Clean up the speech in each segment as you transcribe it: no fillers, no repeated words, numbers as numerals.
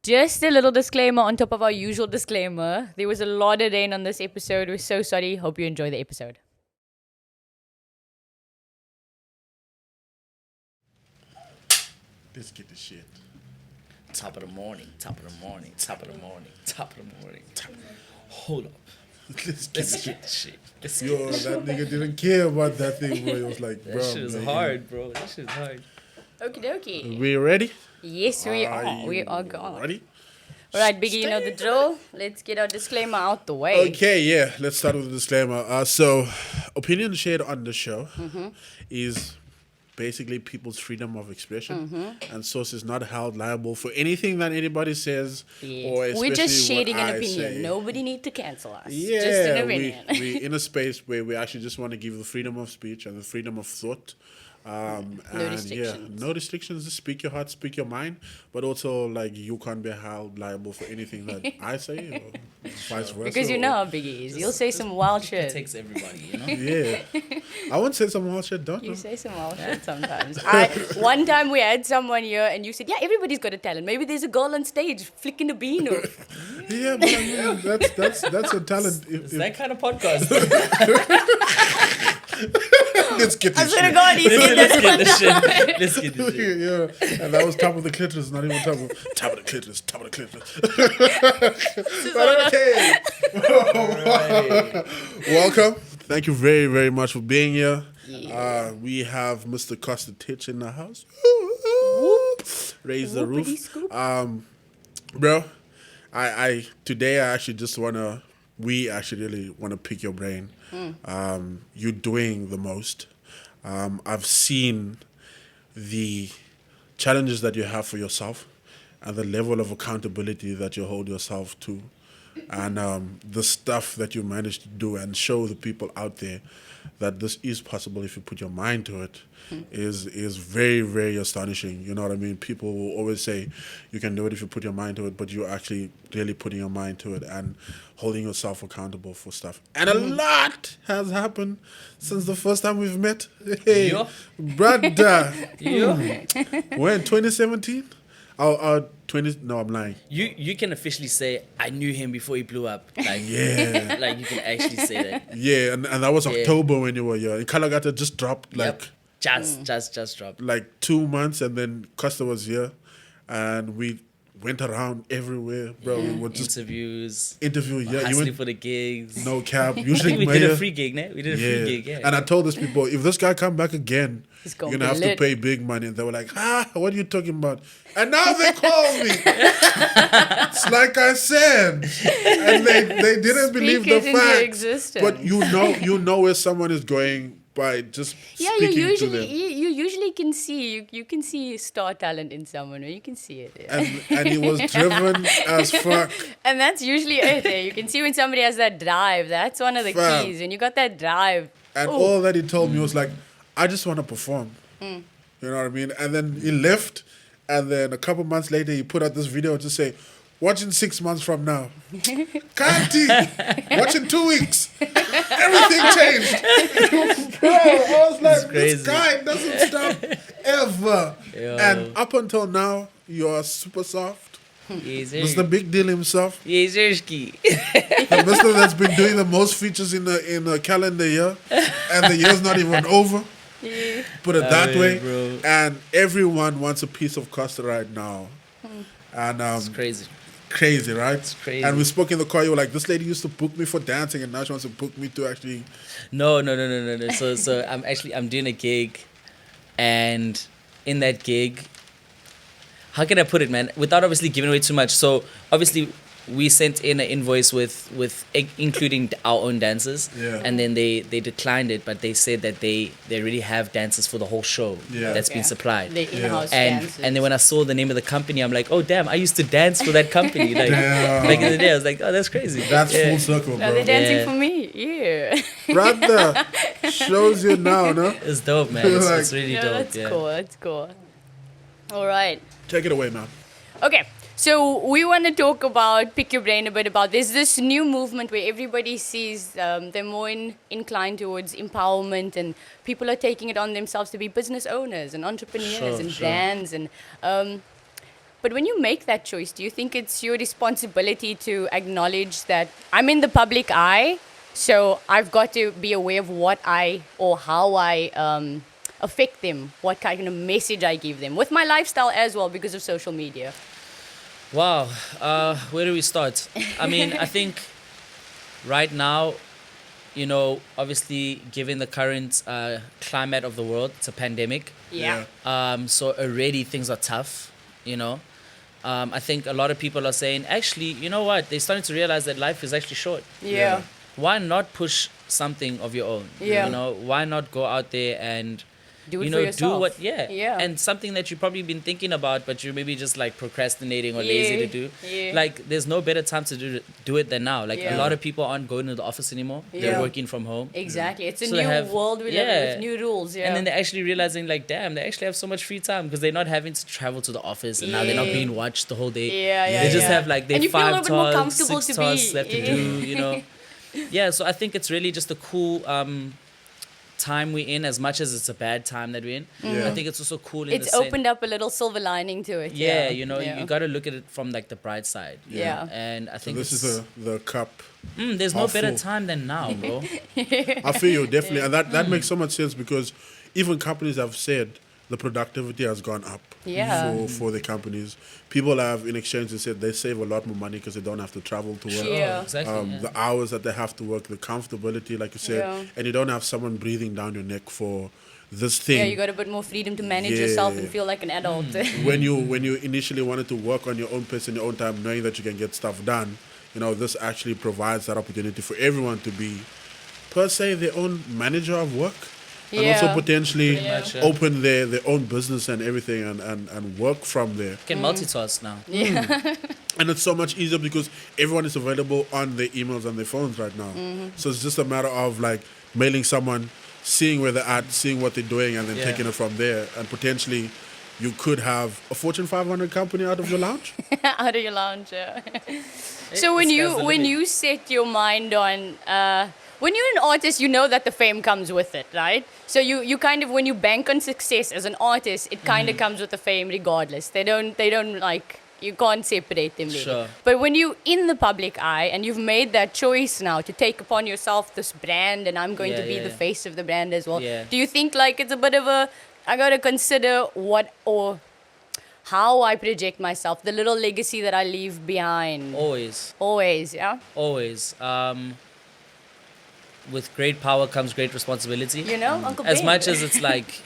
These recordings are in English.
Just a little disclaimer on top of our usual disclaimer. There was a lot of rain on this episode. We're so sorry. Hope you enjoy the episode. Let's get the shit. Top of the morning, top of the morning, top of the morning, top of the morning. Hold up. Let's Get the shit. Yo, that nigga didn't care about that thing, bro. He was like, bro. That shit is hard, bro. That shit is hard. Okie dokie. We ready? Yes, we are. We are gone. Ready? All right, Biggie, you know the drill. Let's get our disclaimer out the way. Okay, yeah. Let's start with the disclaimer. So, opinion shared on the show is basically people's freedom of expression, and source is not held liable for anything that anybody says. Yes. Or We're just especially sharing what an I opinion. say. Nobody need to cancel us. Yeah, Just an opinion. we're in a space where we actually just want to give the freedom of speech and the freedom of thought. And restrictions. no restrictions. Just speak your heart, speak your mind, but also like you can't be held liable for anything that I say, or vice versa. Because you know how Biggie is. You'll say some wild It shit. takes everybody, you know? Yeah, I won't say some wild shit, don't You you? say some wild shit sometimes. One time we had someone here and you said, yeah, everybody's got a talent. Maybe there's a girl on stage flicking a bean. Or... Yeah, but I mean that's a talent. It's that kind of podcast. Let's get I this swear to shit. God, he said Let's that get one this time. shit. Let's get this shit. Yeah, and that was top of the clitoris, not even top of the clitoris, top of the clitoris. Okay. Welcome. Thank you very, very much for being here. Yeah. We have Mr. Costa Titch in the house. Raise the Whoopity roof. scoop. Bro, I today I actually just we actually really wanna pick your brain. You're doing the most. I've seen the challenges that you have for yourself and the level of accountability that you hold yourself to, and the stuff that you managed to do and show the people out there that this is possible if you put your mind to it is very, very astonishing. You know what I mean? People will always say you can do it if you put your mind to it, but you're actually really putting your mind to it and holding yourself accountable for stuff. And a lot has happened since the first time we've met. Hey, Yeah. brother. Yeah. When, 2017? No, I'm lying. You can officially say, I knew him before he blew up. Like, Yeah. like you can actually say that. Yeah, and that was October when you were here. Nkalakatha just dropped Yep. Just dropped. like 2 months, and then Costa was here, and we went around everywhere, bro. We would just Interviews. interview. Yeah, you Hustling went for the gigs. no cap. I Usually think we did Maya- a free gig, ne? We did a free gig, yeah. And I told these people, if this guy come back again, He's you're gonna gonna have be to lit. pay big money. And they were like, what are you talking about? And now they call me. It's like I said, and they didn't believe Speak the it into fact. existence. But you know where someone is going by just Yeah, you speaking to usually them. you usually can see you can see star talent in someone. You can see it, yeah. And he was driven as fuck. And that's usually it. Eh? You can see when somebody has that drive. That's one of the Fam. keys. When you got that drive. And Ooh. all that he told me was like, I just want to perform. You know what I mean? And then he left. And then a couple months later, he put out this video to say, watch in 6 months from now. Kanti, watch in 2 weeks. Everything changed. Bro, I was like, this crazy. guy doesn't stop ever. Yo. And up until now, you're super soft. Mr. Yes, Big Deal himself. Yerski. The Mr. that's been doing the most features in a calendar year, and the year's not even over. Yeah. Put it that yeah, way. bro. And everyone wants a piece of Costa right now. And It's crazy. crazy, right? It's crazy. And we spoke in the car. You were like, "This lady used to book me for dancing, and now she wants to book me to actually." No. So I'm doing a gig, and in that gig, how can I put it, man? Without obviously giving away too much. So obviously, we sent in an invoice with including our own dancers, Yeah. and then they declined it, but they said that they already have dancers for the whole show that's been Yeah. supplied. The in-house And dancers. then when I saw the name of the company, I'm like, oh damn, I used to dance for that company. Like Damn. back in the day, I was like, oh, that's crazy. That's Yeah. full circle, Now bro. they're dancing Yeah. for me. Yeah. Brother, shows you now, no? It's dope, man. It's, Like- it's really Yeah, dope. that's Yeah. cool. That's cool. All right. Take it away, man. Okay, so we want to talk about, pick your brain a bit about this. This new movement where everybody sees they're more inclined towards empowerment, and people are taking it on themselves to be business owners and entrepreneurs Sure, and sure. brands. And But when you make that choice, do you think it's your responsibility to acknowledge that I'm in the public eye, so I've got to be aware of what I or how I affect them, what kind of message I give them with my lifestyle as well because of social media? Wow. Where do we start? I mean, I think right now, obviously, given the current climate of the world, it's a pandemic. Yeah. So already things are tough, I think a lot of people are saying, actually, you know what? They're starting to realize that life is actually short. Yeah. Why not push something of your own? Yeah. Why not go out there and Do it for yourself. Yeah. And something that you've probably been thinking about, but you're maybe just like procrastinating or lazy to do. Yeah. Like, there's no better time to do it than now. Like, a lot of people aren't going to the office anymore. They're Yeah. working from home. Exactly. It's a So they new have- world we live in with new rules. Yeah. And then they're actually realizing, like, damn, they actually have so much free time because they're not having to travel to the office and now they're not Yeah. being watched the whole day. Yeah. They just have like And their you feel a 5 little bit more tasks, comfortable 6 to tasks be. left to do, Yeah, so I think it's really just a cool time we're in, as much as it's a bad time that we're in. Yeah. I think it's also cool in It's the sense. opened up a little silver lining to it. Yeah, Yeah. you got to look at it from like the bright side. Yeah. And I So think this it's, is the cup. there's no half better full. time than now, bro. I feel you, definitely. And that makes so much sense because even companies have said the productivity has gone up Yeah. for the companies. People have, in exchange, they said they save a lot more money because they don't have to travel to work. Yeah. Exactly. yeah. The hours that they have to work, the comfortability, like you said, Yeah. and you don't have someone breathing down your neck for this thing. Yeah, you got a bit more freedom to manage yourself and Yeah. feel like an adult. when you initially wanted to work on your own pace in your own time, knowing that you can get stuff done, this actually provides that opportunity for everyone to be, per se, their own manager of work. And also Yeah. potentially Pretty much, yeah. open their own business and everything and work from there. Can multitask now. And it's so much easier because everyone is available on their emails and their phones right now. So it's just a matter of like mailing someone, seeing where they're at, seeing what they're doing, and then Yeah. taking it from there. And potentially you could have a Fortune 500 company out of your lounge. Out of your lounge. Yeah. So when you set your mind on when you're an artist, you know that the fame comes with it, right? So you kind of, when you bank on success as an artist, it kind of comes with the fame regardless. They don't like, you can't separate them really. Sure. But when you in the public eye and you've made that choice now to take upon yourself this brand, and I'm going to be the face of the brand as well. Yeah. Do you think like it's a bit of a, I gotta consider what or how I project myself, the little legacy that I leave behind? Always, yeah? Always. With great power comes great responsibility. You know, Uncle As Ben. much as it's like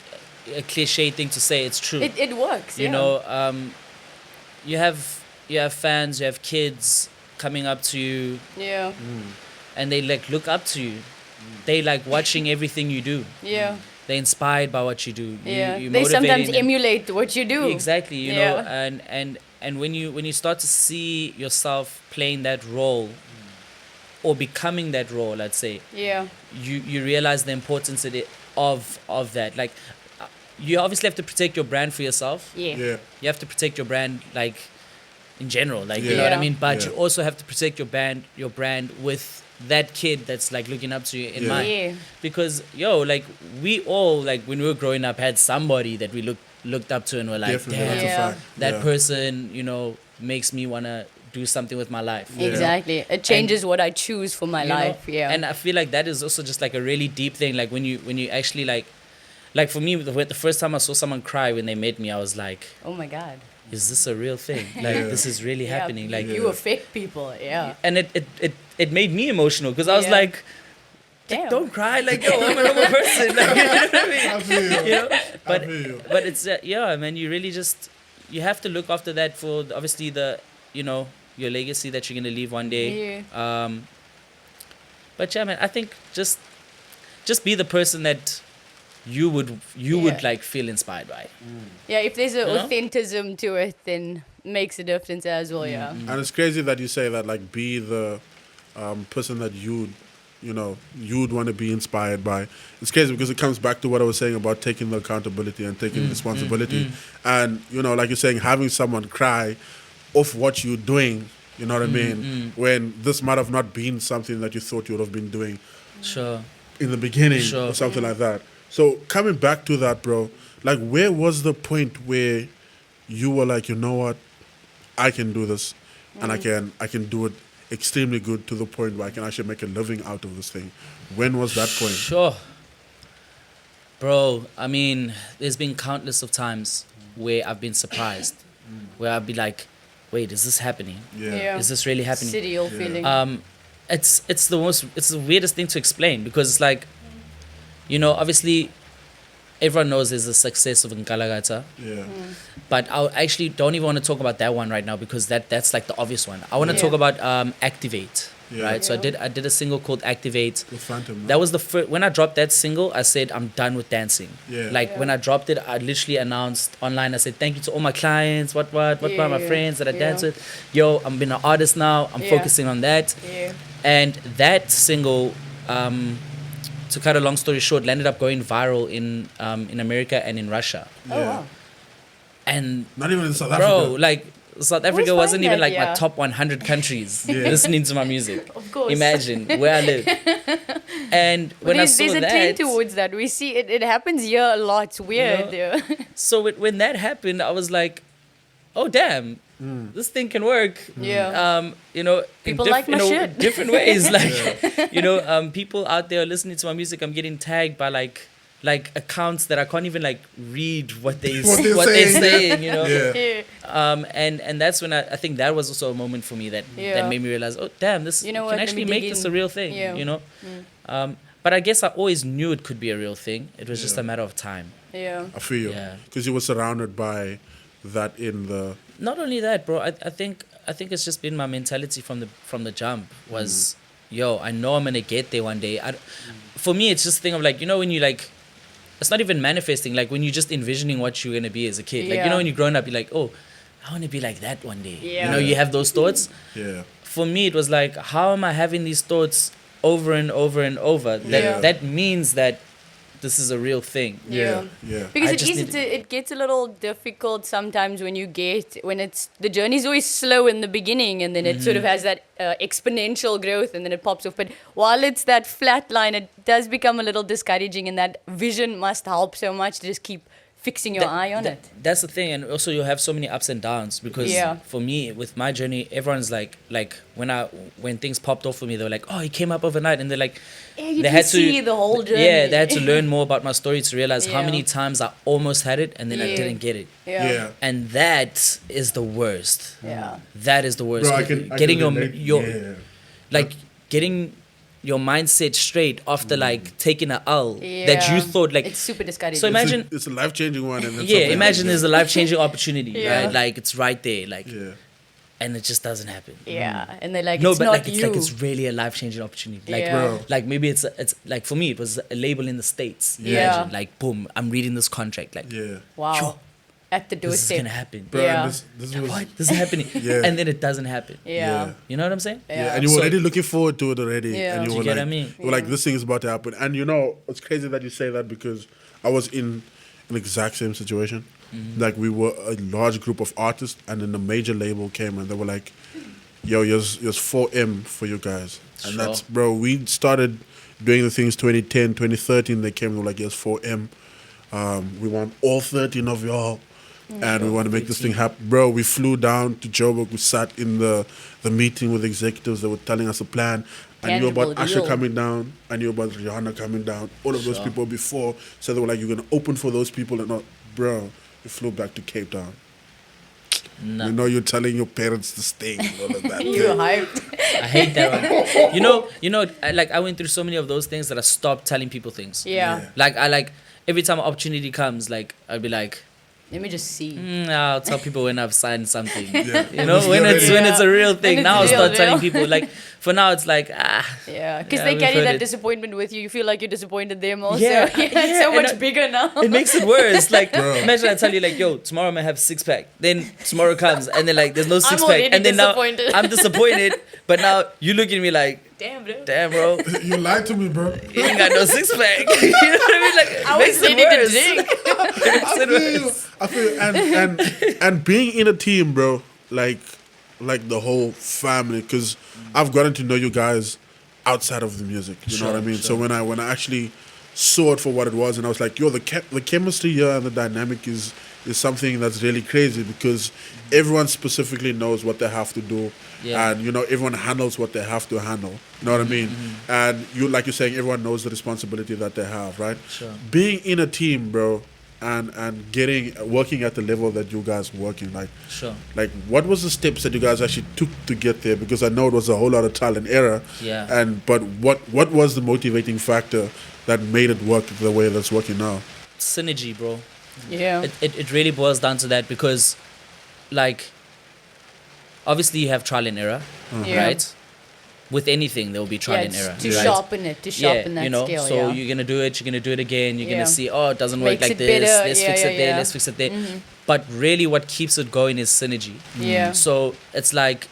a cliche thing to say, it's true. It works, you yeah. know, you have fans, you have kids coming up to you, Yeah, and they like look up to you. They like watching everything you do. yeah, They're inspired by what you do. yeah. You They sometimes motivating them. emulate what you do. Exactly, you Yeah. know, and when you start to see yourself playing that role or becoming that role, let's say, Yeah, you realize the importance of that. Like, you obviously have to protect your brand for yourself. yeah, Yeah. You have to protect your brand, like, in general, like, you Yeah. know what I Yeah. mean? But Yeah. you also have to protect your brand with that kid that's like looking up to you in Yeah. mind. Yeah. Because like we all, like, when we were growing up, had somebody that we looked up to and were like, Definitely, damn, that's a Yeah. fact. that Yeah. person, makes me want to do something with my life. Yeah. Exactly. It changes what I choose for my You know? life. Yeah. And I feel like that is also just like a really deep thing. Like when you actually like for me, the first time I saw someone cry when they met me, I was like, oh my God. is this a real thing? Like, Yeah. this is really Yeah, happening. Like, you affect people. Yeah. and it made me emotional because I was Yeah. like, Damn. don't cry, like, yo, I'm a normal person. Like, you know what I mean? I feel you. You know? But I feel you. but it's man, you really just, you have to look after that for obviously the, your legacy that you're gonna leave one day. But yeah, man, I think just be the person that you would Yeah. like feel inspired by. Yeah, if there's an You know? authentism to it, then makes a difference as well. Yeah. And it's crazy that you say that, like, be the person that you'd want to be inspired by. It's crazy because it comes back to what I was saying about taking the accountability and taking responsibility. And, like you're saying, having someone cry off what you're doing, you know what I mean? When this might have not been something that you thought you would have been doing Sure. in the beginning Sure. or something like that. So coming back to that, bro, like, where was the point where you were like, you know what, I can do this, and I can do it extremely good to the point where I can actually make a living out of this thing. When was that point? Sure. Bro, I mean, there's been countless of times where I've been surprised, where I'd be like, wait, is this happening? Yeah. Is this really happening? Surreal feeling. It's the weirdest thing to explain, because it's like, you know, obviously everyone knows there's the success of Nkalakatha, Yeah. but I actually don't even want to talk about that one right now, because that's like the obvious one. I want to Yeah. talk about Activate, Yeah. right? So Yeah. I did a single called Activate. The Phantom. That was the first. When I dropped that single, I said I'm done with dancing. Yeah. Like when I dropped it, I literally announced online. I said thank you to all my clients, what my Yeah. friends that I dance Yeah. with. Yo, I'm being an artist now. I'm Yeah. focusing on that. Yeah. And that single, to cut a long story short, ended up going viral in America and in Russia. Oh, wow. And Not even in South bro, Africa. like South Africa find wasn't even that, like my yeah. top 100 countries Yeah. listening to my music. Of course. Imagine where I live. And when I There's saw a that, trend towards that. We see it. It happens here a lot. It's weird. You Yeah. when that happened, I was like, oh damn, this thing can work. Yeah. You know, People like my shit. different ways. Like, you know, people out there listening to my music, I'm getting tagged by like accounts that I can't even like read what they're saying, you know. Yeah. Yeah. And that's when I think that was also a moment for me that Yeah. made me realize, oh damn, this You know can what, let actually me make dig this in. a real thing, Yeah. you know. But I guess I always knew it could be a real thing. It was just Yeah. a matter of time. Yeah. I feel you. Yeah. Because you were surrounded by that in the. Not only that, bro. I think it's just been my mentality from the jump was, yo, I know I'm gonna get there one day. For me, it's just a thing of like, you know, when you like, it's not even manifesting. Like when you're just envisioning what you're gonna be as a kid. Like, you Yeah. know, when you're growing up, you're like, oh, I want to be like that one day. Yeah. You know, you have those thoughts. Yeah. For me, it was like, how am I having these thoughts over and over and over? Yeah. That means that this is a real thing. Yeah. Yeah. Because I it's just easy need- it gets a little difficult sometimes when it's the journey's always slow in the beginning, and then it sort of has that exponential growth, and then it pops off. But while it's that flat line, it does become a little discouraging, and that vision must help so much to just keep fixing your eye on it. That's the thing, and also you have so many ups and downs because Yeah. for me, with my journey, everyone's like when things popped off for me, they were like, oh, he came up overnight, and they're like, Yeah, you they can see the whole journey. Yeah, they had to learn more about my story to realize how Yeah. many times I almost had it and then I Yeah. didn't get it, Yeah. and that is the worst. Yeah. That is the worst. Bro, I Getting can relate. your like getting your mindset straight after like taking a L that you Yeah. thought like. It's super discouraging. So imagine- It's a life changing one. And then Yeah, something imagine happens. there's a life-changing opportunity, Yeah. right? Like it's right there, like, Yeah. and it just doesn't happen. yeah, and they're like, No, it's but not like you. it's really a life-changing opportunity. Like, Yeah. Bro. like maybe it's like for me it was a label in the States. Yeah. Imagine, like boom, I'm reading this contract. Like, Yeah. Wow. Yo, At the this is doorstep. gonna happen. Bro, Yeah. and this was. What? This is happening. Yeah. And then it doesn't happen. Yeah. You know what I'm saying? Yeah, and you were So- already looking forward to it already. Yeah. And you Do you were get like, what I mean? you were like, this thing is about to happen. And you know, it's crazy that you say that because I was in an exact same situation. Like we were a large group of artists, and then the major label came and they were like, yo, here's 4M for you guys. And Sure. that's, bro, we started doing the things 2010, 2013. They came and were like, here's 4M. We want all 13 of y'all. And we want to make this thing happen. Bro, we flew down to Joburg. We sat in the meeting with executives that were telling us a plan. I knew about Tangible Usher deal. coming down. I knew about Rihanna coming down. All of those Sure. people before. So they were like, you're going to open for those people. And not, bro, we flew back to Cape Town. No. You know, you're telling your parents to stay and all of that. You're hyped. I hate that one. You know, I went through so many of those things that I stopped telling people things. Yeah. Like every time an opportunity comes, like I'd be like, Let me just see. I'll tell people when I've signed something. Yeah. You know, Just when get it's ready. when it's a real thing. it's Now I'll real, start telling real. people. Like for now, it's like Yeah, because Yeah, they we've carry heard that it. disappointment with you. You feel like you're disappointed them also. Yeah, it's yeah, so and much I- bigger now. it makes it worse. Like Bro. imagine I tell you like, yo, tomorrow I'm gonna have 6-pack. Then tomorrow comes and then like there's no 6-pack, already and then now disappointed. I'm disappointed. But now you look at me like, Damn, bro. damn, bro, You lied to me, bro. you ain't got no 6-pack. You know what I mean? Like it I makes was it ready to worse. drink. It makes I it feel you. worse. I feel and being in a team, bro, like the whole family, because I've gotten to know you guys outside of the music. You know what I Sure, mean? So sure. when I actually saw it for what it was, and I was like, yo, the chemistry here and the dynamic is something that's really crazy because everyone specifically knows what they have to do, and you know, everyone handles what they have to handle. You know what I mean? And you, like you're saying, everyone knows the responsibility that they have, right? Sure. Being in a team, bro, and working at the level that you guys working, like, Sure. like what was the steps that you guys actually took to get there? Because I know it was a whole lot of trial and error. Yeah. But what was the motivating factor that made it work the way that's working now? Synergy, bro. Yeah. It really boils down to that because, like, obviously you have trial and error, Yeah. right? With anything, there will be trial and it's error. to right? sharpen that you know, skill. so you're gonna do it, you're gonna do it again, you're Yeah. gonna see, oh, it doesn't work Makes like it this. better. Let's Yeah, fix it yeah, there. yeah. Let's fix it there. But really, what keeps it going is synergy. Yeah. So it's like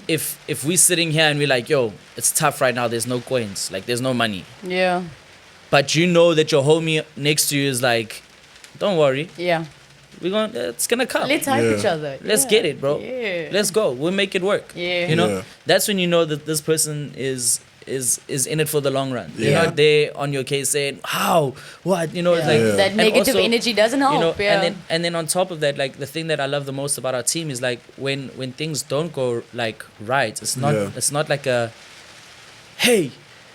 if we're sitting here and we're like, yo, it's tough right now. There's no coins, like there's no money. Yeah. But you know that your homie next to you is like, don't worry, Yeah. it's gonna come. Let's hype Yeah. each other. Let's Yeah. get it, bro. Yeah. Let's go. We'll make it work. Yeah. You know, Yeah. that's when you know that this person is in it for the long run. They're Yeah. not there on your case saying, how, what, you know, it's Yeah. like, Yeah. That and negative also, energy doesn't help. you know, yeah. and then on top of that, like the thing that I love the most about our team is like when things don't go like right, it's not like a, hey,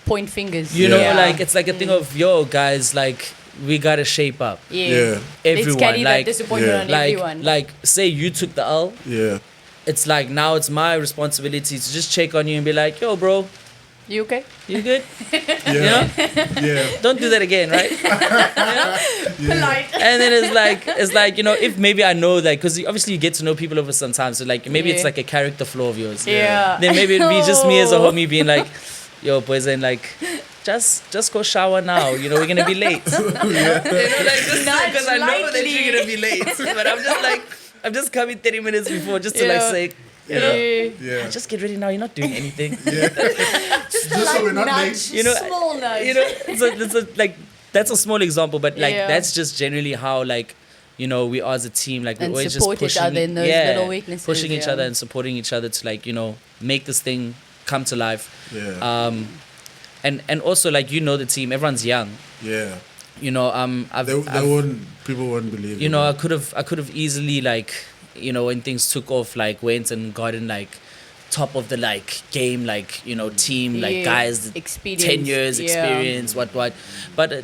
Point fingers. you know, Yeah. like it's like a thing of, yo, guys, like we gotta shape up. Yeah. Yeah. Everyone, Let's carry like, that disappointment Yeah. on like, everyone. like, say you took the L, Yeah. it's like now it's my responsibility to just check on you and be like, yo, bro, You okay? you good? Yeah. You know, Yeah. don't do that again, right? Polite. And then it's like you know, if maybe I know that because obviously you get to know people over some time, so like maybe it's Yeah. like a character flaw of yours. Yeah. Then maybe it'd be just me as a Oh. homie being like, yo, boys, and like. Just go shower now. You know we're gonna be late. You know, like just Nudge because I know that lightly. you're gonna be late, but I'm just coming 30 minutes before just to like Yeah. say, you know, Yeah. just get ready now. You're not doing anything. Just so we're not late. You know, small nudge. You know, like that's a small example, but like Yeah. that's just generally how like you know we are as a team. Like we And always support just each pushing, other in those little weaknesses, pushing each yeah. other and supporting each other to like you know make this thing come to life. Yeah. And also like you know the team, everyone's young. Yeah. You know, People wouldn't believe it. you know, I could have easily like, you know, when things took off, like went and gotten like top of the like game, like you know, team, like Yeah. guys, Experience. 10 years Yeah. experience, what, but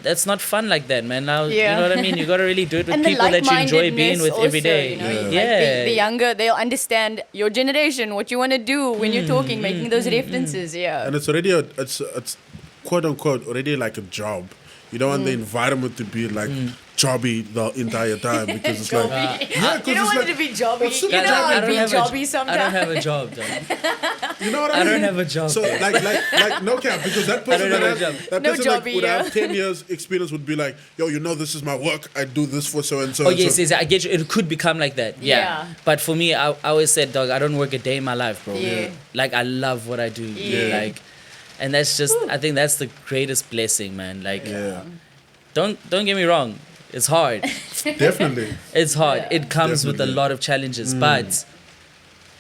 that's not fun like that, man. Now you Yeah. know what I mean. You gotta really do it with And the people that you enjoy being like-mindedness with every also, day. you know, Yeah. like the younger, they'll understand your generation, what you want to do when you're talking, making those references. Yeah. And it's already it's quote unquote already like a job. You don't want the environment to be like jobby the entire time because it's like You don't want it to be jobby. What's You the- know, I I'll don't be have jobby I sometimes. don't have a job, though. you know what I I mean? don't have a job. So like no cap because that person don't have a that, job. that No person jobby, would yeah. have 10 years experience would be like, yo, you know this is my work. I do this for so and so. Oh and yes, so. yes, I get you. It could become like that. Yeah. Yeah. But for me, I always said, dog, I don't work a day in my life, bro. Yeah. Like I love what I do. Yeah. Like, and that's just I think that's the greatest blessing, man. Like, Yeah. don't get me wrong, it's hard. Definitely. It's hard. Yeah. It comes with a Definitely. lot of challenges, but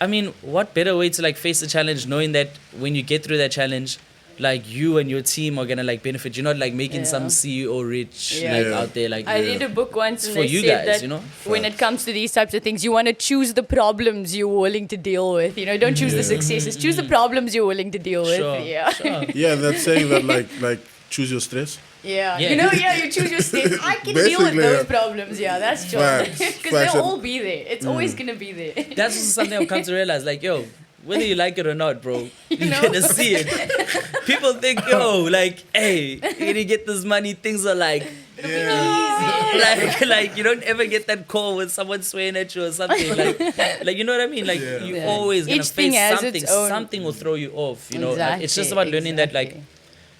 I mean, what better way to like face the challenge knowing that when you get through that challenge, like you and your team are gonna like benefit. You're not like making Yeah. some CEO rich Yeah. like Yeah. out there like I read a book once and for they you said guys, that you know? when it comes to these types of things, you want to choose the problems you're willing to deal with. You know, don't choose the successes. Choose the problems you're willing to deal with. Sure, Yeah. sure. Yeah, that's saying that like choose your stress. Yeah. Yeah. You know, yeah, you choose your state. I can deal with Basically, those yeah. problems. Yeah, that's true. Facts. Because Facts. they'll all be there. It's always going to be there. That's also something I've come to realize. Like, yo, whether you like it or not, bro, you're know? gonna see it. People think, yo, like, hey, you're gonna get this money. Things are like, like you don't ever get that call when someone's swearing at you or something. Like you know what I mean? Like Yeah. you Yeah. always gonna Each thing face has something. its own- Something will throw you off. You know, like, it's just Exactly, about learning that, like, exactly.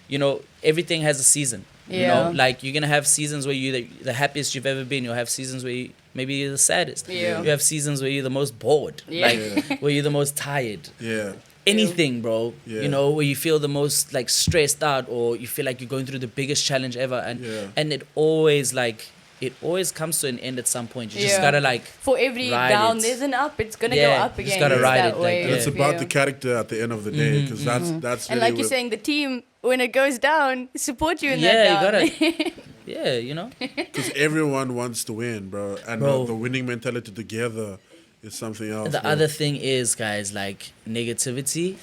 you know, everything has a season. You Yeah. know, like you're gonna have seasons where you're the happiest you've ever been. You'll have seasons where maybe you're the saddest. Yeah. You have seasons where you're the most bored. Yeah. Like where you're the most tired. Yeah. Anything, bro. Yeah. You know, where you feel the most like stressed out, or you feel like you're going through the biggest challenge ever, Yeah. and it always like it always comes to an end at some point. You just gotta like for every ride down, it. there's an up. It's gonna Yeah, go up you again. just gotta It's ride that it, like, way. And it's about the character at the end of the day, because that's And really like you're saying, the team when it goes down, support you in Yeah, that you down. gotta- yeah, you know. because everyone wants to win, bro, and Bro. the winning mentality together is something else. The bro. other thing is, guys, like negativity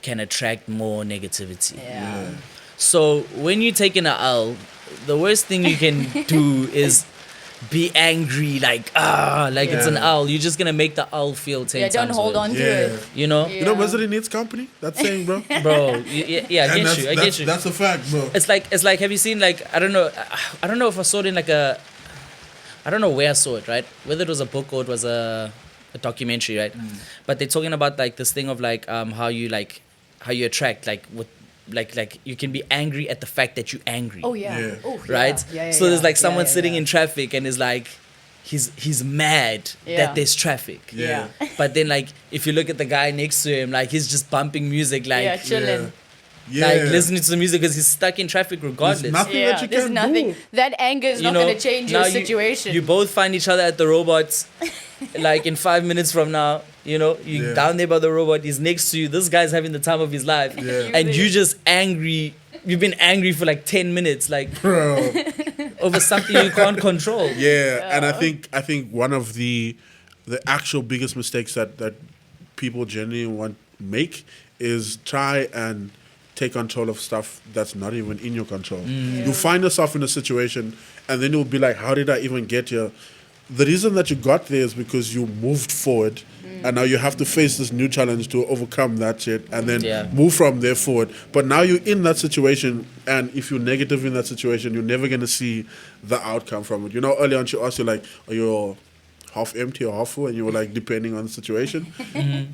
can attract more negativity. Yeah. So when you're taking an L, the worst thing you can do is be angry, like it's an L. You're just gonna make the L feel 10 Yeah, don't times hold worse. on to Yeah. it. You know, You know, misery needs company. That's saying, bro. bro. Yeah, I And get you. I get you. That's a fact, bro. It's like, have you seen, like, I don't know if I saw it in like I don't know where I saw it, right? Whether it was a book or it was a documentary, right? But they're talking about like this thing of like how you attract, like with like you can be angry at the fact that you're angry. Oh yeah. Yeah. Oh, Right? Yeah, So there's like someone yeah, sitting yeah. in traffic and is like he's mad Yeah. that there's traffic. Yeah. But then like if you look at the guy next to him, like he's just bumping music, like Yeah, chilling. Yeah. like listening to the music because he's stuck in traffic regardless. There's nothing Yeah, that you there's can nothing. do. That anger is You not know, going to change now your you- situation. You both find each other at the robot, like in 5 minutes from now. You know, you Yeah. down there by the robot. He's next to you. This guy's having the time of his life, Yeah. and you just angry. You've been angry for like 10 minutes, like Bro. over something you can't control. Yeah, and I think one of the actual biggest mistakes that people genuinely make is try and take control of stuff that's not even in your control. You find yourself in a situation, and then you'll be like, "How did I even get here?" The reason that you got there is because you moved forward, and now you have to face this new challenge to overcome that shit, and then Yeah. move from there forward. But now you're in that situation, and if you're negative in that situation, you're never gonna see the outcome from it. You know, earlier on she asked you like, "Are you half empty or half full?" And you were like, depending on the situation.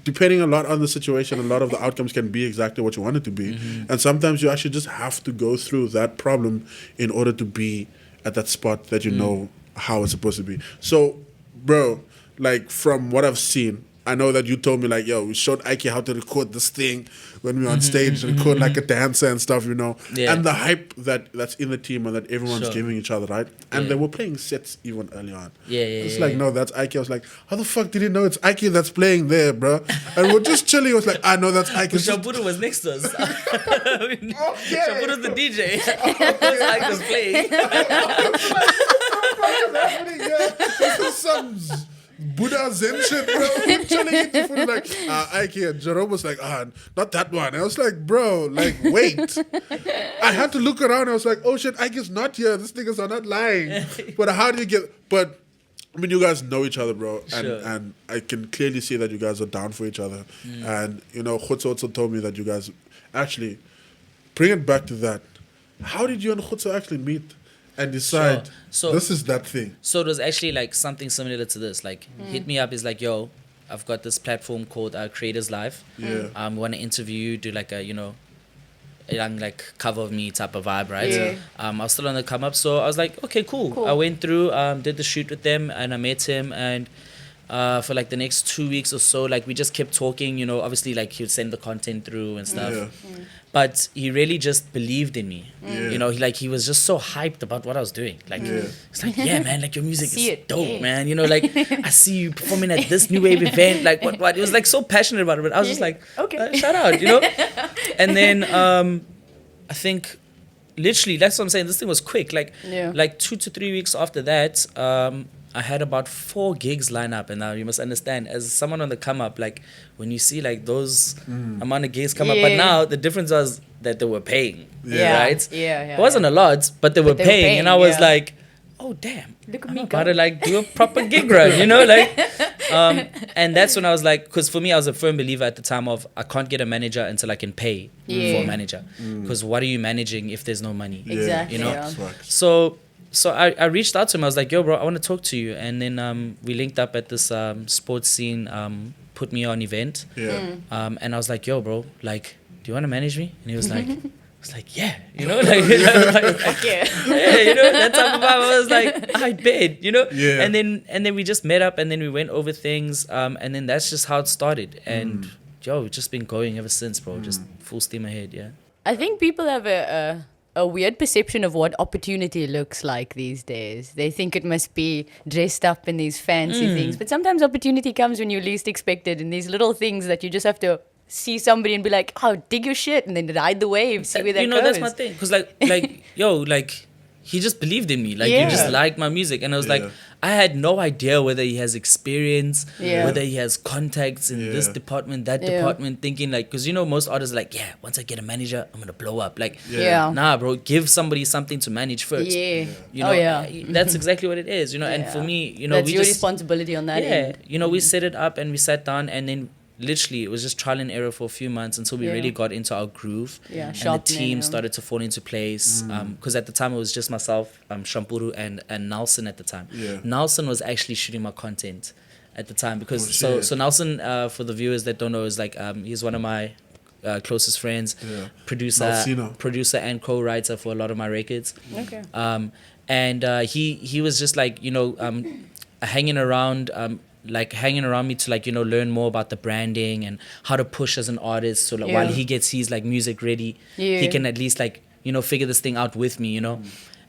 Depending a lot on the situation, a lot of the outcomes can be exactly what you want it to be. And sometimes you actually just have to go through that problem in order to be at that spot that you know how it's supposed to be. So, bro, like from what I've seen, I know that you told me like, yo, we showed Ike how to record this thing when we were on stage, record like a dancer and stuff, you know. Yeah. And the hype that's in the team and that everyone's Sure. giving each other, right? And Yeah. they were playing sets even early on. Yeah, It's yeah, like, no, that's Ike. I was like, how the fuck did he know it's Ike that's playing there, bro? And we're just chilling. I was like, I know that's Ike. It's just- Shabudu was next to us. Shabudu's the DJ. I was playing. This is some Buddha Zen shit, bro. We're chilling in the food like, Ike. And Jerome was like, not that one. And I was like, bro, like, wait. I had to look around. I was like, oh shit, Ike is not here. These niggas are not lying. But how do you get? But I mean, you guys know each other, bro, and Sure. and I can clearly see that you guys are down for each other. And you know, Khutso also told me that you guys actually bring it back to that. How did you and Khutso actually meet and decide Sure. So- this is that thing? So it was actually like something similar to this. Like, hit me up. Is like, yo, I've got this platform called Creators Live. Yeah. Want to interview you, do like a a young like cover of me type of vibe, right? Yeah. I was still on the come up, so I was like, okay, cool. I went through, did the shoot with them, and I met him, and for like the next 2 weeks or so, like we just kept talking. You know, obviously like he'd send the content through and stuff. Yeah. But he really just believed in me. Yeah. You know, he was just so hyped about what I was doing. Like, it's like, yeah, man, like your music See is it, dope, yeah. man. You know, like I see you performing at this new wave event. Like, what? It was like so passionate about it. But I was just like, Okay. shout out, you know. And then I think, literally, that's what I'm saying. This thing was quick. Like, Yeah. like 2 to 3 weeks after that, I had about 4 gigs line up. And now you must understand, as someone on the come up, like when you see like those amount of gigs come up, but Yeah. now the difference was that they were paying, Yeah. right? Yeah. It wasn't a lot, but they were they were paying, paying, and I was yeah. like, oh damn, Look at I'm me about go. to like do a proper gig run, you know, like. And that's when I was like, because for me, I was a firm believer at the time of I can't get a manager until I can pay for Yeah. a manager, because what are you managing if there's no money? Exactly, You know. yeah. Facts. So I reached out to him. I was like, yo, bro, I want to talk to you. And then we linked up at this sports scene, put me on event. Yeah. And I was like, yo, bro, like, do you want to manage me? And he was like, yeah, you know, like, Okay. yeah, you know, that type of vibe. I was like, I bet, you know. Yeah. And then we just met up, and then we went over things, and then that's just how it started. And yo, we've just been going ever since, bro. Just full steam ahead, yeah. I think people have a weird perception of what opportunity looks like these days. They think it must be dressed up in these fancy things. But sometimes opportunity comes when you least expect it, in these little things that you just have to see somebody and be like, oh, dig your shit, and then ride the wave, see where that goes. That's my thing. Because, he just believed in me. Like, he just liked my music. And I was like, I had no idea whether he has experience, whether he has contacts in this department, that department, thinking like, because most artists are like, once I get a manager, I'm going to blow up. Like, nah, bro, give somebody something to manage first. That's exactly what it is, and for me, that's your responsibility on that end. We set it up and we sat down, and then literally it was just trial and error for a few months until we really got into our groove, and the team started to fall into place, because at the time it was just myself, Shampuru and Nelson at the time. Nelson was actually shooting my content at the time, because so Nelson, for the viewers that don't know, is like he's one of my closest friends, producer and co-writer for a lot of my records. And he was just like hanging around me to learn more about the branding and how to push as an artist. So while he gets his music ready, he can at least figure this thing out with me,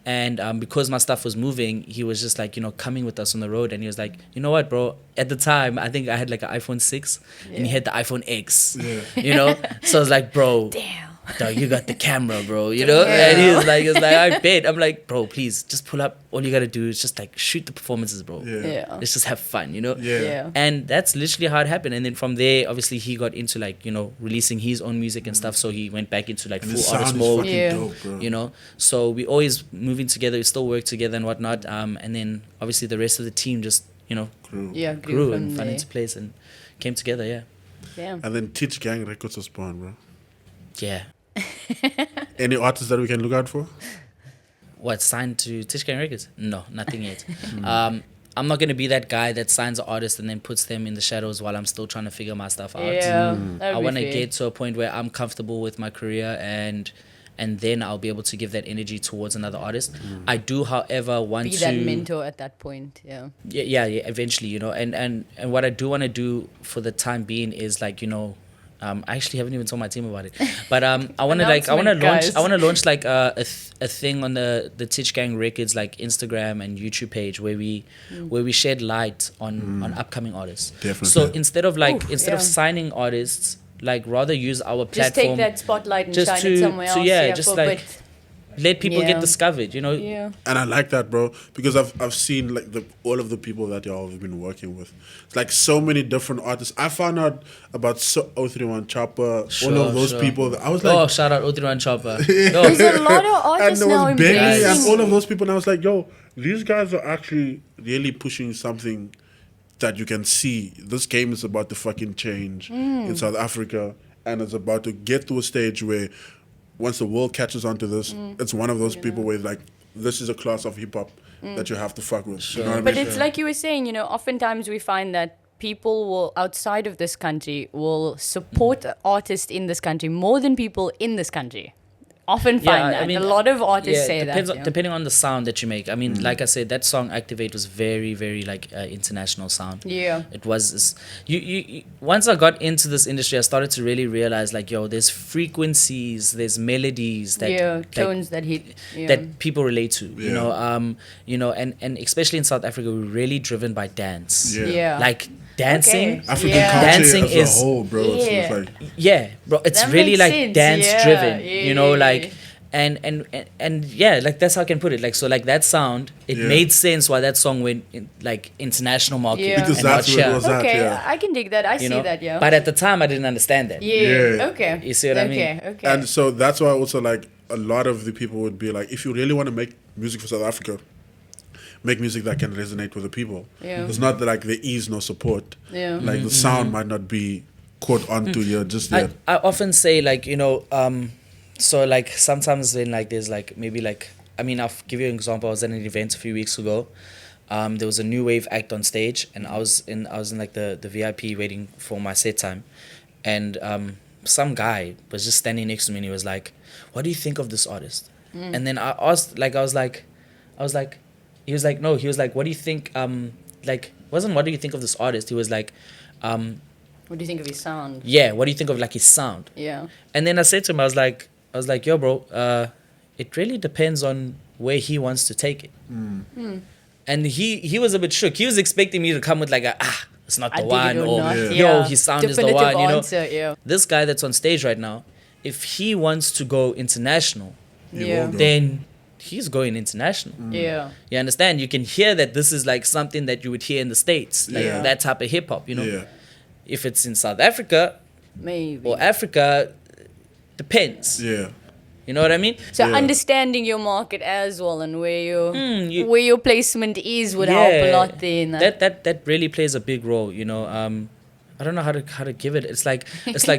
And because my stuff was moving, he was just coming with us on the road, and he was like, you know what, bro? At the time, I think I had an iPhone 6, and he had the iPhone X, So I was like, bro. Damn. Dog, you got the camera, bro, And he was like, I bet. I'm like, bro, please, just pull up. All you gotta do is just shoot the performances, bro. Let's just have fun, And that's literally how it happened. And then from there, obviously, he got into releasing his own music and stuff. So he went back into full artist mode, dope, So we always moving together, we still work together and whatnot. And then obviously the rest of the team just grew and fell into place and came together. Yeah. And then Titch Gang Records was born, bro. Yeah. Any artists that we can look out for? What, signed to Titch Gang Records? No, nothing yet. I'm not going to be that guy that signs an artist and then puts them in the shadows while I'm still trying to figure my stuff out. I want to get to a point where I'm comfortable with my career, and then I'll be able to give that energy towards another artist. I do, however, want to... Be that mentor at that point, Yeah, eventually, And what I do want to do for the time being is I actually haven't even told my team about it, but I want to launch a thing on the Titch Gang Records Instagram and YouTube page where we shed light on upcoming artists. Definitely. So instead of signing artists, rather use our platform. Just take that spotlight and shine it somewhere else. Let people get discovered, Yeah. And I like that, bro, because I've seen all of the people that y'all have been working with. It's so many different artists. I found out about O31 Chopper, all of those people. I was like, shout out O31 Chopper. There's a lot of artists and there now was Benny embracing. and all of those people, and I was like, yo, these guys are actually really pushing something that you can see. This game is about to fucking change in South Africa, and it's about to get to a stage where once the world catches on to this, it's one of those people where this is a class of hip hop that you have to fuck with. Sure. You know what I But mean? it's like you were saying, oftentimes we find that people will, outside of this country, will support artists in this country more than people in this country. Often find that. A lot of artists say that. Depending on the sound that you make. I mean, like I said, that song Activate was very, very international sound. Yeah. It was. You once I got into this industry, I started to really realize there's frequencies, there's melodies that tones that hit that people relate to. And especially in South Africa, we're really driven by dance. Dancing, African culture dancing as a whole, bro. Bro, it's that really makes sense. dance driven, and that's how I can put it. That sound, it made sense why that song went in, international market. Because and that's what it was at, Okay, I can dig that. I see that, But at the time, I didn't understand that. Okay. You see what I mean? Okay. And so that's why also a lot of the people would be like, if you really want to make music for South Africa, make music that can resonate with the people. It's not that there is no support. The sound might not be caught onto you just yet. I often say so sometimes when there's maybe I'll give you an example. I was at an event a few weeks ago. There was a new wave act on stage, and I was in the VIP waiting for my set time, and some guy was just standing next to me, and he was like, "What do you think of this artist?" And then I asked, he was like, no, he was like, what do you think, wasn't what do you think of this artist? He was like, what do you think of his sound? Yeah, what do you think of his sound? Yeah. And then I said to him, I was like, yo, bro, it really depends on where he wants to take it. And he was a bit shook. He was expecting me to come with like it's not I the dig one, it or or not. yo, his sound is the Definitive one. answer, yeah. This guy that's on stage right now, if he wants to go international, Yeah. then he's going international. Yeah. You understand? You can hear that this is like something that you would hear in the States, like Yeah. that type of hip hop. Yeah. If it's in South Africa Maybe. or Africa, depends. Yeah. You know what I mean? So Yeah. understanding your market as well and where you- where your placement is would help a lot there. In That really plays a big role. I don't know how to give it. It's like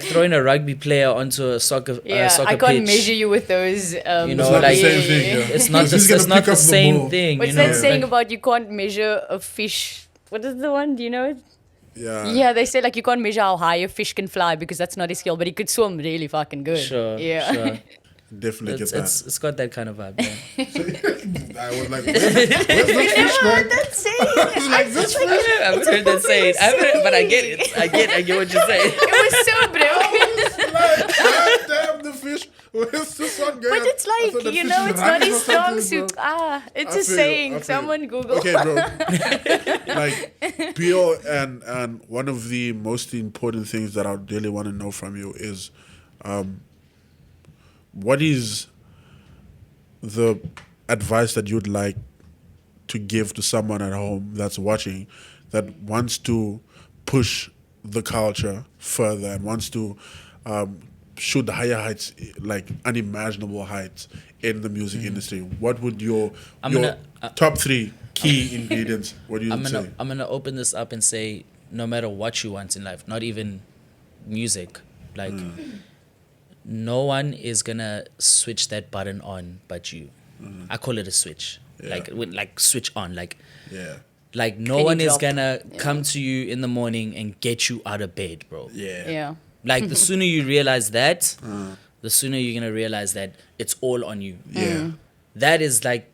throwing a rugby player onto a soccer Yeah, soccer I can't pitch. measure you with those. You know, It's not like the same thing. Yeah. it's not He's the, gonna it's not pick the up the same ball. thing. What's you know? that saying Like, about you can't measure a fish? What is the one? Do you know it? Yeah. Yeah, they say like you can't measure how high a fish can fly because that's not his skill, but he could swim really fucking good. Sure. Yeah. Sure. Definitely It's, get it's it's got that kind of vibe. Yeah. I was like, where's the fish going? That's it. It's like this fish. I've heard that saying. But I get it. I get what you're saying. It was so brilliant. Like, God damn the fish. Where's this one going? But it's I thought like, the you fish know, is it's not running his or strong something, suit. bro. It's I a feel you, saying. I feel Someone you. Google. Okay, bro. Like, Pio, and one of the most important things that I really want to know from you is, what is the advice that you'd like to give to someone at home that's watching, that wants to push the culture further and wants to shoot higher heights, like unimaginable heights in the music industry? What would your top 3 key ingredients? What do you say? I'm gonna open this up and say, no matter what you want in life, not even music, like no one is gonna switch that button on but you. I call it a switch. Yeah. Like switch on. Like Yeah. no Penny one is drop. gonna come to you in the morning and get you out of bed, bro. Yeah. Yeah. Like the sooner you realize that, the sooner you're gonna realize that it's all on you. Yeah. That is like,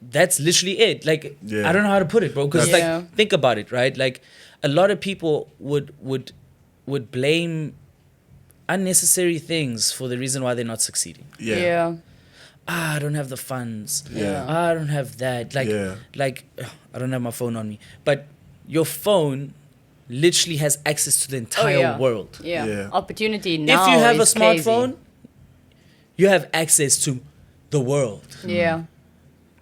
that's literally it. Like, Yeah. I don't know how to put it, bro. Because Yeah. like, think about it, right? Like, a lot of people would blame unnecessary things for the reason why they're not succeeding. Yeah. Yeah. I don't have the funds. Yeah. I don't have that. Like, Yeah. I don't have my phone on me. But your phone literally has access to the entire world. Yeah. Yeah. Opportunity now. If you have a is crazy. smartphone, you have access to the world. Yeah.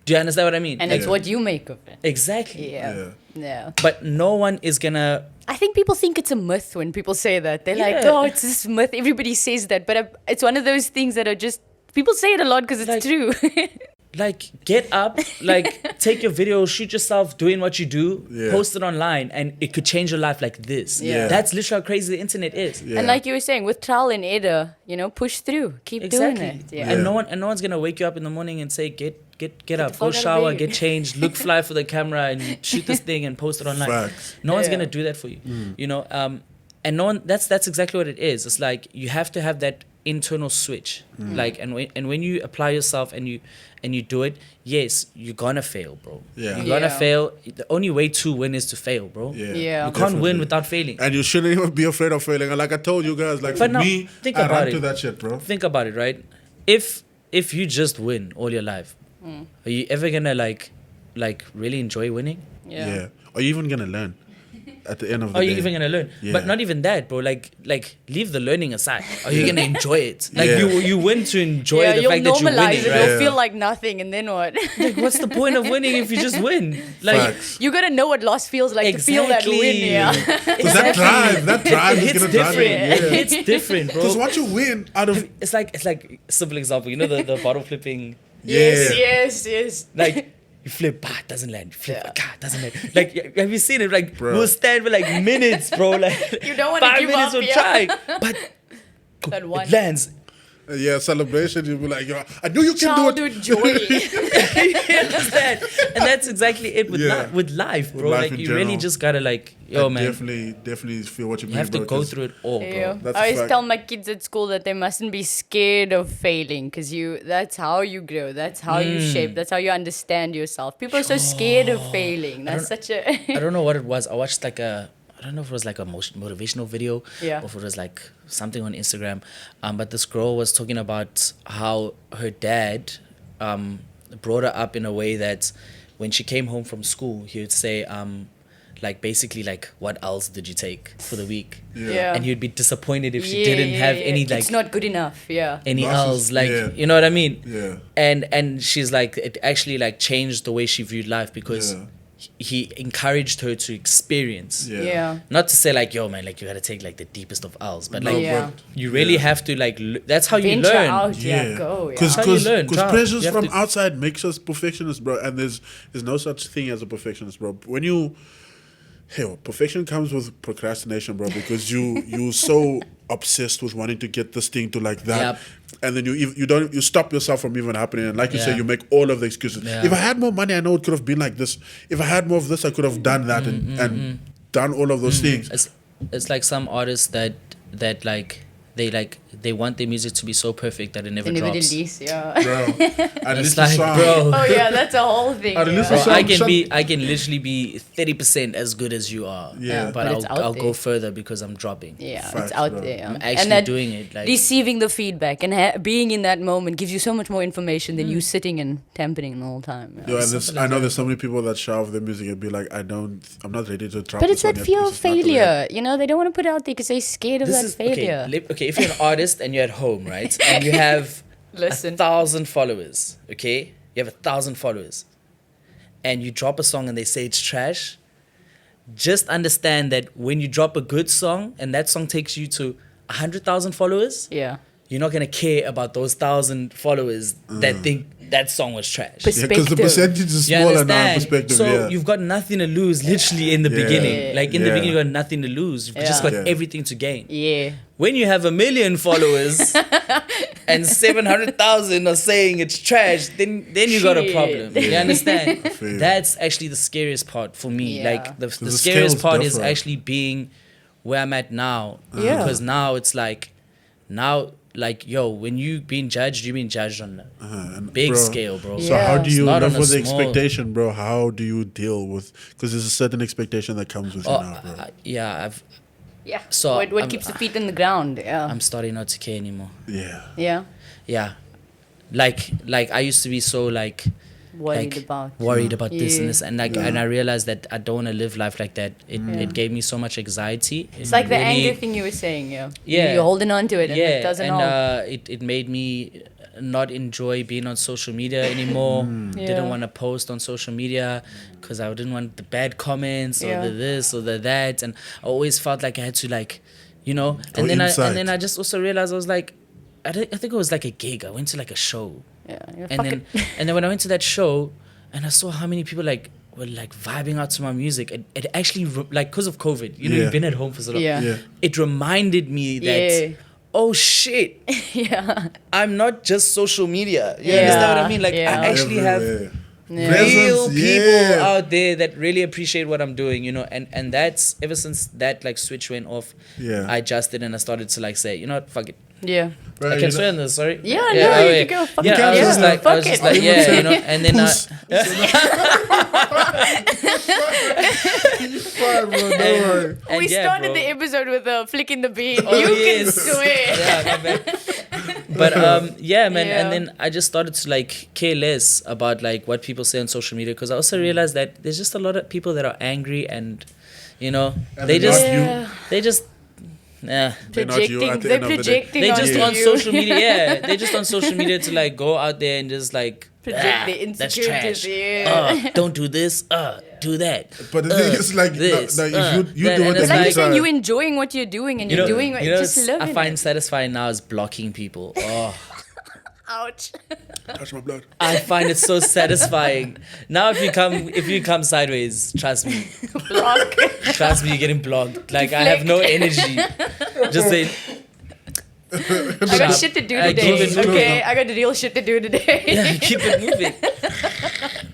Do you understand what I mean? And Like, it's what you make of it. exactly. Yeah. Yeah. But no one is gonna. I think people think it's a myth when people say that. They're like, Yeah. oh, it's this myth. Everybody says that. But it's one of those things that are just, people say it a lot because it's Like- true. Like, get up, like, take your video, shoot yourself doing what you do, Yeah. post it online, and it could change your life like this. Yeah. That's literally how crazy the internet is. Yeah. And like you were saying, with trial and error, push through. Keep Exactly. doing it. Yeah. And no one's gonna wake you up in the morning and say, get up, the go fuck out of shower, bed." get changed, look fly for the camera, and shoot this thing and post it online. Facts. No one's Yeah. gonna do that for you. And no one. That's exactly what it is. It's like you have to have that internal switch. Like, and when you apply yourself and you do it, yes, you're gonna fail, bro. Yeah. You're gonna Yeah. fail. The only way to win is to fail, bro. Yeah. Yeah. You can't win Definitely. without failing. And you shouldn't even be afraid of failing. And like I told you guys, like But for now, me, think I about run it. to that shit, bro. Think about it, right? If you just win all your life, are you ever gonna like really enjoy winning? Yeah. Are you even gonna learn at the end of the Are day? you even gonna learn? Yeah. But not even that, bro. Like leave the learning aside. Are you gonna enjoy it? Like Yeah. you win to enjoy Yeah, the you'll fact that you're normalize winning, it. right? You'll Yeah. feel like nothing, and then what? Like, what's the point of winning if you just win? Like, Facts. You gotta know what loss feels like to feel that win. Yeah. Because that drive it is hits gonna drive you. different. It Yeah. hits different, Because bro. once you win out of It's like simple example. You know the bottle flipping. Yes, Yeah. yes. Like, you flip, it doesn't land. You flip, it doesn't land. Like, have you seen it? Like, Bro. we'll stand for like minutes, bro. Like, You don't wanna 5 give minutes up, we'll yeah. try, but That one. it lands. celebration, you'll be like, yo, I knew you can do it. Childhood joy. You understand? And that's exactly it with Yeah. with life, bro. life Like, in you really general. just gotta like, yo, I man, definitely feel what you you mean. have to bro, go 'cause- through it all, bro. Yeah. That's I a always fact. tell my kids at school that they mustn't be scared of failing because that's how you grow. That's how you shape. That's how you understand yourself. People are so scared of failing. That's such a. I don't know what it was. I watched like a I don't know if it was like a motivational video Yeah. or if it was like something on Instagram. But this girl was talking about how her dad brought her up in a way that when she came home from school, he would say, like basically like, what else did you take for the week? Yeah. And he'd be disappointed if she didn't have any like it's not good enough. Yeah. any Glasses, else, like yeah. you know what I mean? Yeah. And she's like, it actually like changed the way she viewed life because Yeah. he encouraged her to experience. Yeah. Yeah. Not to say like, yo man, like you gotta take like the deepest of L's, but like Yeah. you really have to like that's how you Venture learn. out. Yeah. Go. Because Yeah. how you learn, child. pressures You have from to- outside makes us perfectionists, bro. And there's no such thing as a perfectionist, bro. When you, perfection comes with procrastination, bro. Because you're so obsessed with wanting to get this thing to like that, Yep. and then you stop yourself from even happening. And like you Yeah. say, you make all of the excuses. Yeah. If I had more money, I know it could have been like this. If I had more of this, I could have done that and done all of those things. It's like some artists that they want their music to be so perfect that it never They never drops. release. Yeah. Bro, I It's released a like, song. bro, Oh yeah, that's a whole thing. I released yeah. a bro, song. I can literally be 30% as good as you are. Yeah. But But it's out I'll there. go further because I'm dropping. Yeah, Facts, it's out bro. there. I'm and actually that doing it. Like receiving the feedback and being in that moment gives you so much more information than you sitting and tampering the whole time. Yeah. Yo, and I know there's so many people that shout off their music and be like, I'm not ready to drop But this it's that one yet fear because of it's not the way. failure. You know, they don't want to put it out there because they're scared of this that is failure. okay. If you're an artist and you're at home, right, and you have Listen. 1,000 followers, okay, you have 1,000 followers, and you drop a song and they say it's trash. Just understand that when you drop a good song and that song takes you to 100,000 followers, Yeah. you're not gonna care about those 1,000 followers that think that song was trash. Yeah, because the Perspective. percentage is You smaller now in understand? perspective. So yeah. you've got nothing to lose, literally in the Yeah. beginning. Like in the Yeah. beginning, you got nothing to lose. You've just Yeah. got Yeah. everything to gain. Yeah. When you have 1 million followers and 700,000 are saying it's trash, then you got a Shit. problem. You understand? I feel you. That's actually the scariest part for me. Yeah. Like the the scariest scale's part is different. actually being where I'm at now. Yeah. Because now it's like, yo, when you being judged, you're being judged on a big bro, scale, bro. So Yeah. how do It's you not live on a with the small- expectation, bro? How do you deal with? Because there's a certain expectation that comes with you now, bro. Yeah, Yeah. So, what I'm- keeps the feet in the ground? Yeah. I'm starting not to care anymore. Yeah. Yeah. Yeah. Like I used to be so like Worried like, about. worried about this Yeah. and this, and like and I realized that I don't want to live life like that. It gave me so much anxiety. It's like the anger thing you were saying. Yeah. Yeah. You're holding on to it and Yeah, it doesn't and help. it made me not enjoy being on social media anymore. Yeah. Didn't want to post on social media because I didn't want the bad comments or Yeah. the this or the that, and I always felt like I had to like, you know. Go And then inside. I just also realized I was like, I think it was like a gig. I went to like a show. Yeah. And then when I went to that show and I saw how many people like were like vibing out to my music, it actually like because of COVID, you know, Yeah. you've been at home for so long. Yeah. Yeah. It reminded me that Yeah. oh shit, Yeah. I'm not just social media. You Yeah. understand what I mean? Like Yeah. I actually have Everywhere. Yeah. real Presence, people yeah. out there that really appreciate what I'm doing, you know, and that's ever since that like switch went off, Yeah. I adjusted and I started to like say, you know what, fuck it. Yeah. Bro, I you can know- swear on this, sorry. Yeah, no, oh, you yeah. can go. Fuck Yeah, it. I was Yeah. just like, Fuck it. yeah, you know, and then Puss. It's fine, bro. Don't worry. and We yeah, started bro. the episode with flicking the bean. Oh, you yes. can swear. Yeah, my bad. But yeah, man, Yeah. and then I just started to like care less about like what people say on social media because I also realized that there's just a lot of people that are angry and you know And they they're just not you. Yeah. they just yeah They're not you Projecting. at the They're end of the day. projecting they on just you. on social media yeah they just on social media to like go out there and just like Project the that's insecurities. trash. Yeah. Don't do this. Do that. But the thing is, like, this, if you that, do and it it's It's like you like, said, you enjoying what you're doing and you're doing it. Just it's- live I in find it. satisfying now is blocking people. Oh. Ouch. touch my blood. I find it so satisfying. Now if you come sideways, trust me. Block. Trust me, you're getting blocked. Like I have no energy. Just say I got shit to do I today. keep it moving. Okay, I got real shit to do today. yeah, keep it moving.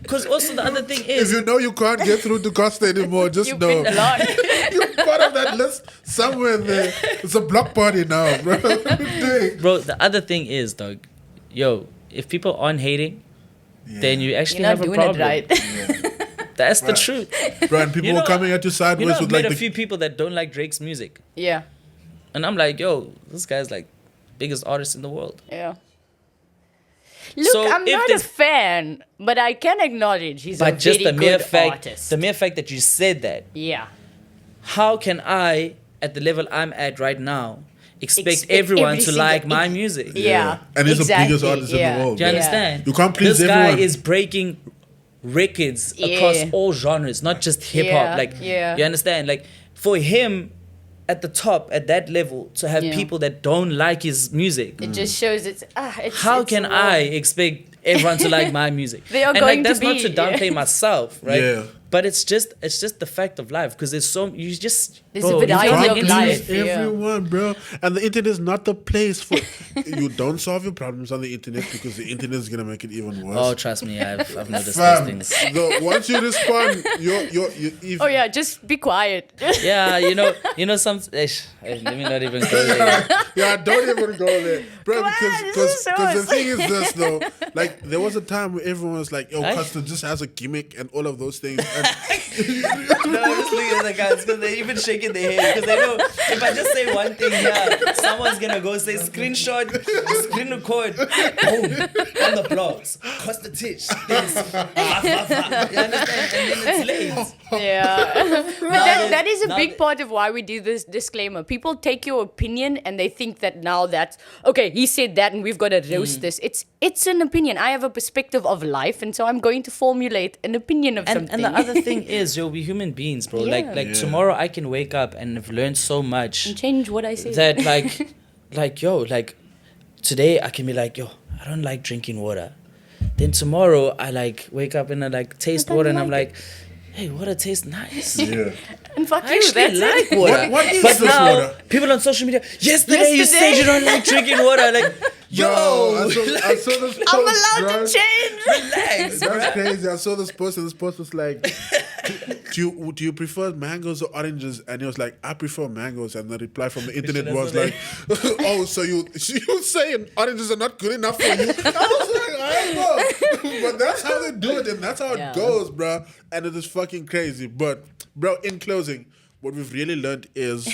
Because also the other thing If is you know you can't get through to Costa anymore, just You've know been blocked. you're part of that list somewhere there. It's a block party now, bro. What are you doing? bro, the other thing is dog, yo, if people aren't hating, then you actually You're not have a doing problem. it right. That's the truth. Bro, and people were coming at you sideways I've with met like a few people that don't like Drake's music. Yeah. And I'm like, yo, this guy's like biggest artist in the world. Yeah. Look, So I'm if not a there's- fan, but I can acknowledge he's a But just very the mere good fact, artist. the mere fact that you said that, Yeah. how can I, at the level I'm at right now, expect Expect everyone every to single- like my music? Yeah. And he's exactly. the biggest artist in the world. Do you bro. understand? You can't please this everyone. guy is breaking records across all genres, not just hip hop. Yeah, Like, yeah. you understand? Like, for him, at the top, at that level, to have Yeah. people that don't like his music, It just shows it's how it's can a I lot. expect everyone to like my music? They are and going like, that's to not be, to downplay myself, right? Yeah. But it's just the fact of life, because there's so you just There's bro, a you variety can't of get life. into it. Yeah. Everyone, bro. And the internet is not the place for you. Don't solve your problems on the internet because the internet is gonna make it even worse. Oh, trust me, I've noticed those Fam, things. once you respond, you're if, Oh yeah, just be quiet. Yeah, you know some. Let me not even go there. yeah, don't even go there, bro. Come on, Because this is the yours. thing is this though, like there was a time where everyone was like, "Yo, Aye. Costa just has a gimmick and all of those things." And No, I'm just looking at the guys because they're even shaking their head because they know if I just say one thing here, someone's gonna go say screenshot, screen record, boom, on the blogs, Costa Titch, this, you understand? And then it's late. Yeah. But that is a now big that- part of why we do this disclaimer. People take your opinion and they think that now that's okay, he said that and we've got to roast this. It's an opinion. I have a perspective of life, and so I'm going to formulate an opinion of something. And the other thing is, yo, we human beings, bro. Yeah. Like tomorrow I can wake up and have learned so much And change what I say. that like today I can be like, yo, I don't like drinking water. Then tomorrow I like wake up and I like taste don't water and I'm like like, hey, water tastes nice. yeah, and fuck I you, actually that's like it. water. What is but this now water? people on social media, yesterday you said Yesterday. you don't like drinking water. Like, yo, Bro, I saw this post, I'm allowed bro. to change. relax. That's crazy. I saw this post, and this post was like, do you prefer mangoes or oranges? And he was like, I prefer mangoes. And the reply from the internet was like, oh, so you saying oranges are not good enough for you? I was like, I don't know. But that's how they do it, and that's how Yeah. it goes, bro. And it is fucking crazy. But, bro, in closing, what we've really learned is...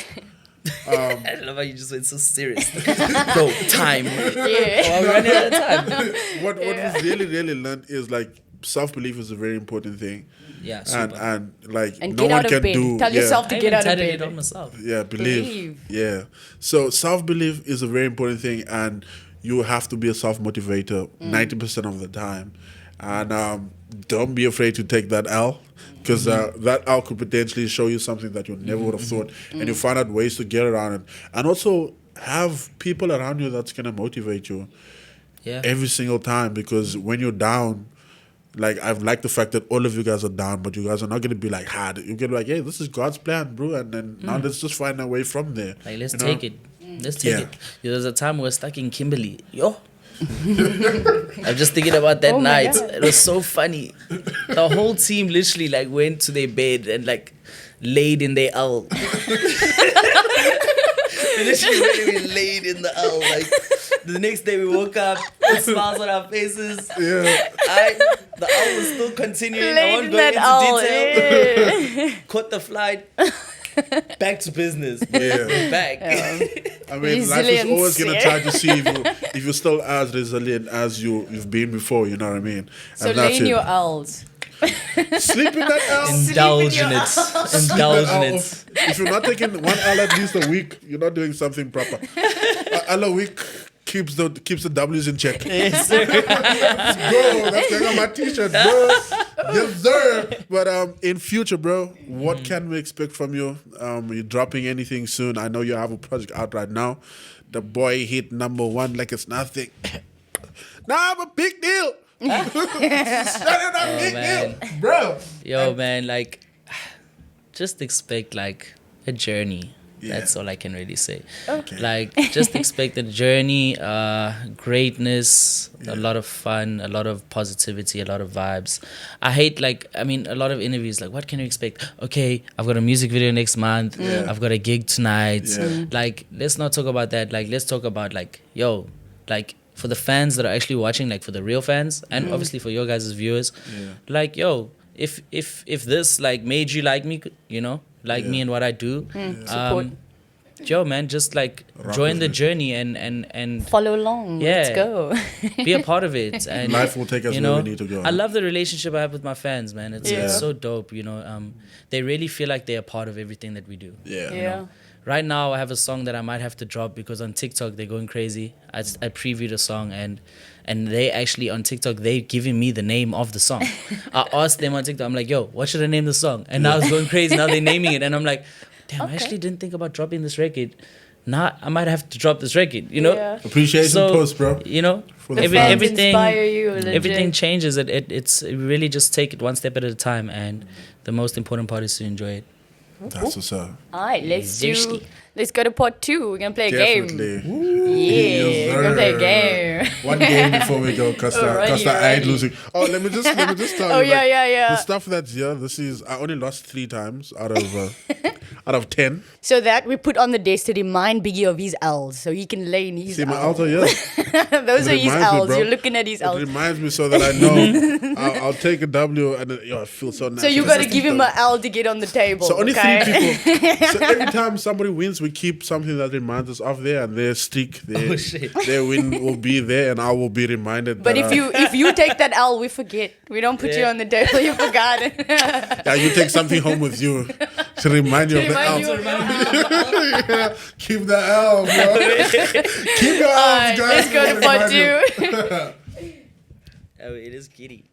I love how you just went so serious. Bro, time. Yeah. Oh, I'm running out of time. what we've really learned is like self-belief is a very important thing. Yeah, And super. and like And no get one out of can bed. do Tell yourself I to even get out of tatted it bed. on myself. yeah, believe. Yeah. So self-belief is a very important thing, and you have to be a self-motivator 90% of the time. And don't be afraid to take that L, because that L could potentially show you something that you never would have thought, and you find out ways to get around it. And also have people around you that's gonna motivate you Yeah. every single time, because when you're down, like I've liked the fact that all of you guys are down, but you guys are not gonna be like hard. You're gonna be like, hey, this is God's plan, bro, and then now let's just find a way from there. Like, let's you know? take it. Let's take Yeah. it. There was a time we were stuck in Kimberley. Yo. I'm just thinking about that Oh my night. God. It was so funny. The whole team literally like went to their bed and like laid in their L. We literally really laid in the L. Like the next day we woke up with smiles on our faces. Yeah. The L was still continuing. I Laid won't in go that into owl. detail. Yeah. Caught the flight. Back to business. Yeah. We're back. I mean, life is Resilience, always gonna yeah. try to see if you're still as resilient as you've been before. You know what I mean? So And lay in your L's. Sleep in that L. Indulge in it. Indulge in L it. of- If you're not taking one L at least a week, you're not doing something proper. A L a week keeps the W's in check. Yes, sir. Bro, that's going on my t-shirt, bro. Yes, sir. But in future, bro, what can we expect from you? You're dropping anything soon? I know you have a project out right now. The boy hit #1 like it's nothing. Nah, I'm a big deal. Big man. deal, bro. Yo, man, like, just expect like a journey. Yeah. That's all I can really say. Okay. Like, just expect a journey, greatness, a lot of fun, a lot of positivity, a lot of vibes. I hate, like, I mean, a lot of interviews, like, what can you expect? Okay, I've got a music video next month. Yeah. I've got a gig tonight. Yeah. Like, let's not talk about that. Like, let's talk about, like, yo, like, for the fans that are actually watching, like, for the real fans, and obviously for your guys' viewers, like, yo, if this like made you like me, you know, like me and what I do, Support. yo, man, just like Rock join with the it. journey and Follow along. Yeah. Let's go. be a part of it. And Life will take us you where know, we need to go. I love the relationship I have with my fans, man. It's Yeah. so dope. You know, they really feel like they're a part of everything that we do. Yeah. Yeah. Right now, I have a song that I might have to drop because on TikTok they're going crazy. I previewed a song and they actually on TikTok they giving me the name of the song. I asked them on TikTok, I'm like, yo, what should I name the song? And now it's going crazy. Now they're naming it, and I'm like, damn, I actually didn't think about dropping this record. Now I might have to drop this record. You know, Yeah. Appreciation post, bro. You know, For the The fans. fans everything inspire you. Legit. everything changes. It's really just take it one step at a time, and the most important part is to enjoy it. That's what's up. All right, Seriously. let's go to part 2. We're gonna play a game. Definitely. Yeah, Yes, we're gonna play a sir. game. One game before we go, Costa. Alrighty, Costa, I ain't alrighty. losing. Oh, let me just tell Oh you. yeah, yeah, yeah. The stuff that's here, I only lost 3 times out of 10. So that we put on the desk to remind Biggie of his L's, so he can lay in his See my L's. altar, yeah. Those It are his reminds me, L's. bro. You're looking at his It L's. reminds me so that I know I'll take a W and I feel so nice. So you gotta give him an L to get on the table. So only okay? 3 people. So every time somebody wins, we keep something that reminds us of there, and their streak, Oh, shit. their win will be there, and I will be reminded. But that, if you take that L, we forget. We don't put you Yeah. on the table. You forgot it. yeah, you take something home with you to remind you of the Remind L. you of the L. Yeah, keep the L, bro. Keep the L, Alright, guys. let's go to part Remind you. 2. Oh, it is giddy.